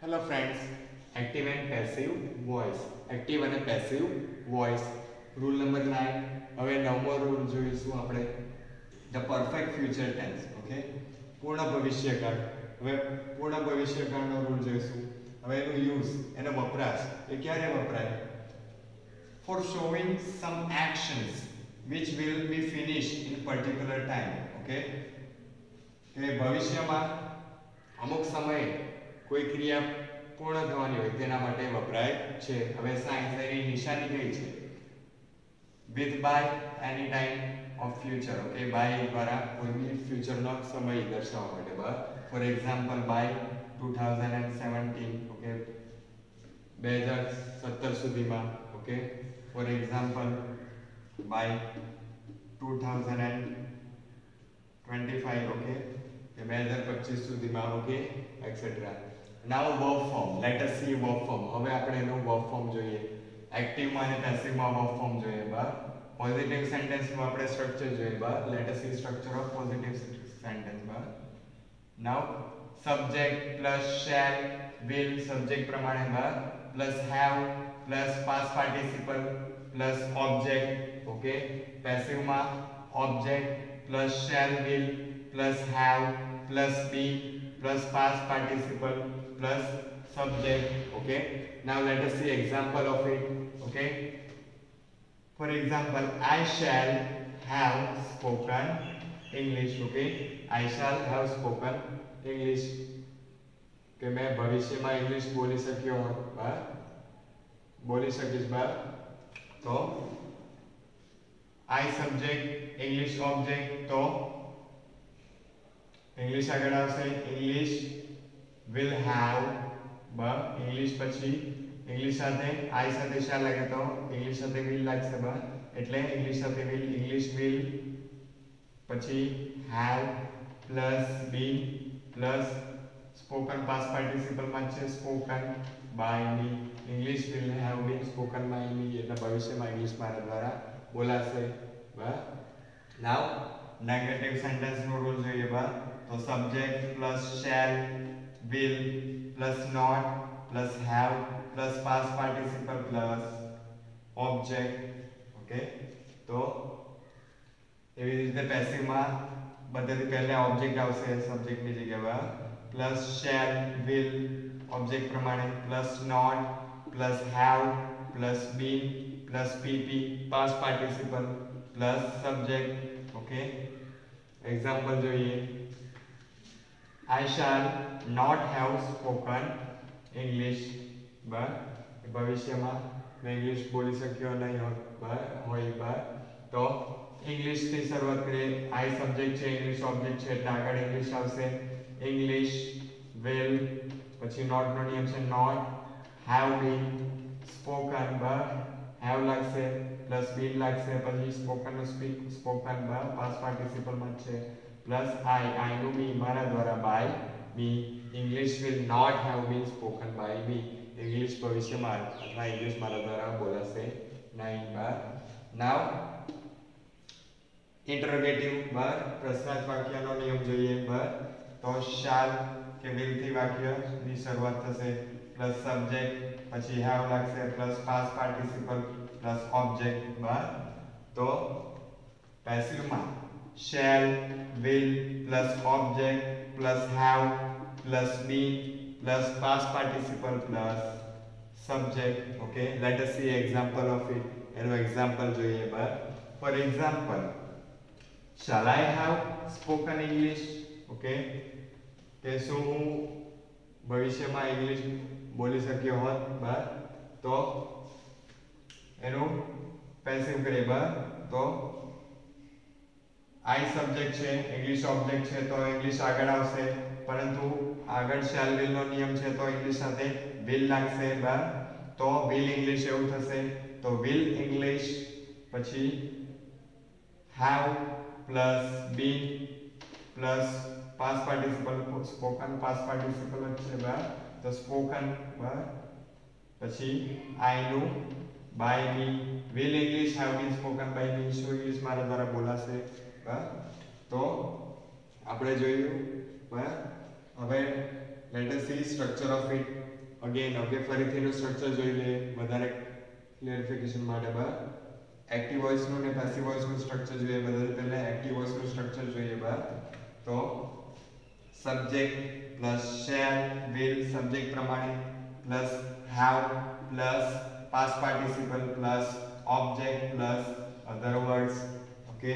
Hello friends, active and passive voice. Active અને passive voice. Rule number 9. હવે નવમો rule જોઈશું આપણે, the perfect future tense. Okay, પૂર્ણ ભવિષ્યકાળ. હવે પૂર્ણ ભવિષ્યકાળનો રૂલ જોઈશું. હવે એનો યુઝ, એનો વપરાશ એ ક્યારે વપરાય? For showing some actions which will be finished in particular time. Okay, કે ભવિષ્યમાં અમુક સમયે કોઈ ક્રિયા પૂર્ણ થવાની હોય તેના માટે વપરાય છે. હવે સાયન્સ એની નિશાની કઈ છે? With by any time of future. Okay, by દ્વારા કોઈ ફ્યુચરનો સમય દર્શાવવા માટે. બરાબર. Four example by 2017. ઓકે, 2017 સુધીમાં. Okay, for example by 2025. Okay, 2025 સુધીમાં. Okay, etcetera. Now verb form. Let us see verb form. હવે આપણે એનું વર્બ ફોર્મ જોઈએ. એક્ટિવમાં અને પેસિવમાં વર્બ ફોર્મ જોઈએ. બરાબર. પોઝિટિવ સેન્ટેન્સમાં આપણે સ્ટ્રક્ચર જોઈએ. બરાબર. Let us see structure of positive sentence. બરાબર. Now subject plus shall will subject પ્રમાણે. બરાબર. Plus have plus past participle plus object. Okay, પેસિવમાં object plus shall will plus have plus be plus past participle plus subject. Okay, now let us see example of it. Okay, for example, I shall have spoken English. Okay, I shall have spoken English. કે મેં ભવિષ્યમાં English બોલી શક્યો હોત. બોલી શકીશ. તો I subject English object, તો इंग्लिश આગળ આવશે. English will have. इंग्लिश પછી इंग्लिश સાથે I સાથે શા લાગે? તો इंग्लिश સાથે will લાગશે. એટલે इंग्लिश સાથે will, इंग्लिश will પછી have plus be plus spoken past participle માં છે spoken by me. English will have been spoken by me એટલે ભવિષ્યમાં इंग्लिश મારા દ્વારા બોલાશે. નાઉ નેગેટિવ સેન્ટેન્સ નો રૂલ જોઈએ. तो subject plus shell will plus not plus have plus past participle plus object. Okay, तो એવી રીતે પેસિવમાં બધાથી પહેલા ઓબ્જેક્ટ આવશે સબ્જેક્ટની જગ્યાએ. પ્લસ શેલ વિલ ઓબ્જેક્ટ પ્રમાણે plus not plus have plus been plus PP past participle plus subject. Okay, example જોઈએ. I shall not have spoken English. ભવિષ્યમાં મેં ઇંગ્લિશ બોલી શક્યો નહીં હોય. તો ઇંગ્લિશ થી શરૂઆત કરીએ. I સબ્જેક્ટ છે, ઇંગ્લિશ ઓબ્જેક્ટ છે એટલે આગળ ઇંગ્લિશ આવશે. ઇંગ્લિશ will પછી નોટ નો નિયમ છે not. have been spoken. have લાગશે પ્લસ been લાગશે પછી સ્પોકન નો સ્પોકન પાસ્ટ પાર્ટિસિપલ માં છે प्लस I નું me મારા દ્વારા by me. English will not have been spoken by me. English ભવિષ્યમાં અથવા ઇંગ્લિશ મારા દ્વારા બોલાશે નહીં. નાઉ ઇન્ટરોગેટિવ. પ્રશ્નાર્થ વાક્યનો નિયમ જોઈએ. તો shall કે will થી વાક્યની શરૂઆત થશે પ્લસ સબ્જેક્ટ પછી have લાગશે plus past participle plus object. તો પેસિવમાં shall will plus object plus have plus be plus past participle plus subject. Okay, let us see example of it. એનો એક્ઝામ્પલ જોઈએ. For example, shall I have spoken English? Okay, કે શું હું ભવિષ્યમાં English બોલી શક્યો હોત? તો એનું પેસિવ કરીએ. તો I સબ્જેક્ટ છે, ઇંગ્લિશ ઓબ્જેક્ટ છે તો ઇંગ્લિશ આગળ આવશે, પરંતુ આગળ શેલ વિલ નો નિયમ છે તો ઇંગ્લિશ સાથે will લાગશે. તો will ઇંગ્લિશ એવું થશે. તો will ઇંગ્લિશ પછી have plus been plus past participle spoken past participle છે. તો સ્પોકન પછી I નું by me. will English have been spoken by me. શું ઇંગ્લિશ મારા દ્વારા બોલાશે? તો આપણે જોયું. હવે let us see structure of it. Again okay ફરીથીનું સ્ટ્રક્ચર જોઈ લે વધારે ક્લિયરિફિકેશન માટે બરાબર એક્ટિવ વોઇસનું ને પેસિવ વોઇસનું સ્ટ્રક્ચર જોઈએ બધા પહેલા એક્ટિવ વોઇસનું સ્ટ્રક્ચર જોઈએ બરાબર તો subject plus shall will subject પ્રમાણે plus have plus past participle plus object plus other words okay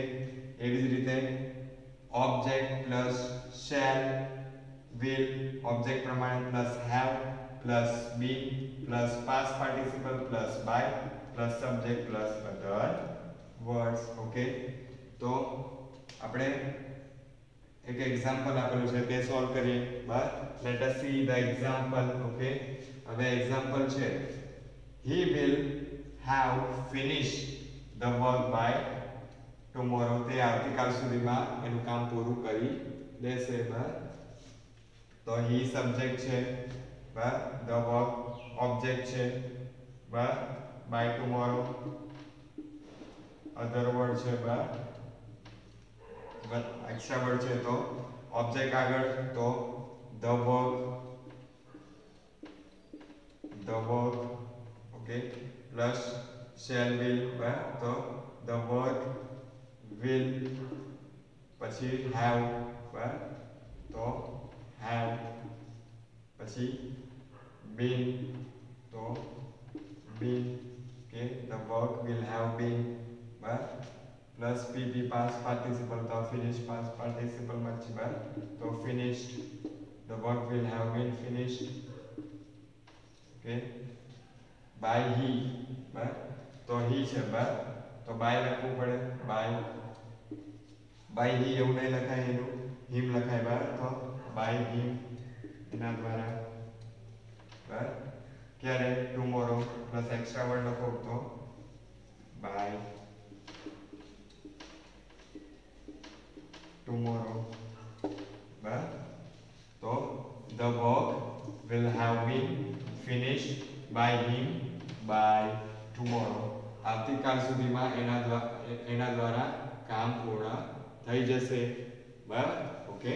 એવી જ રીતે object plus shall will object પ્રમાણે plus have plus be plus past participle plus by plus subject plus other words okay તો આપણે એક example આપેલું છે તે સોલ્વ કરીએ બરાબર let us see the example okay હવે એક્ઝામ્પલ છે he will have finished the work by tomorrow તે આવતીકાલ સુધીમાં એનું કામ પૂરું કરી દેશે બરાબર તો he સબ્જેક્ટ છે બરાબર the work ઓબ્જેક્ટ છે બરાબર by tomorrow other word છે બરાબર એક્સ્ટ્રા વર્ડ છે તો ઓબ્જેક્ટ આગળ તો the work okay plus shall will બરાબર તો the work will પછી have બરાબર તો have પછી been તો been okay the work will have been બરાબર પ્લસ pp past participle તો finish past participle માં છે બરાબર તો finished the work will have been finished okay by he બરાબર તો he છે બરાબર તો by લખવું પડે by he એવું નહીં લખાય એનું him લખાય બરાબર તો by him એના દ્વારા બરાબર ક્યારે ટુમોરો પ્લસ એક્સ્ટ્રા વર્ડ લખો તો by tomorrow બરાબર તો the work will have been finished by him by tomorrow આવતીકાલ સુધીમાં એના દ્વારા કામ પૂર્ણ થઈ જશે બરાબર ઓકે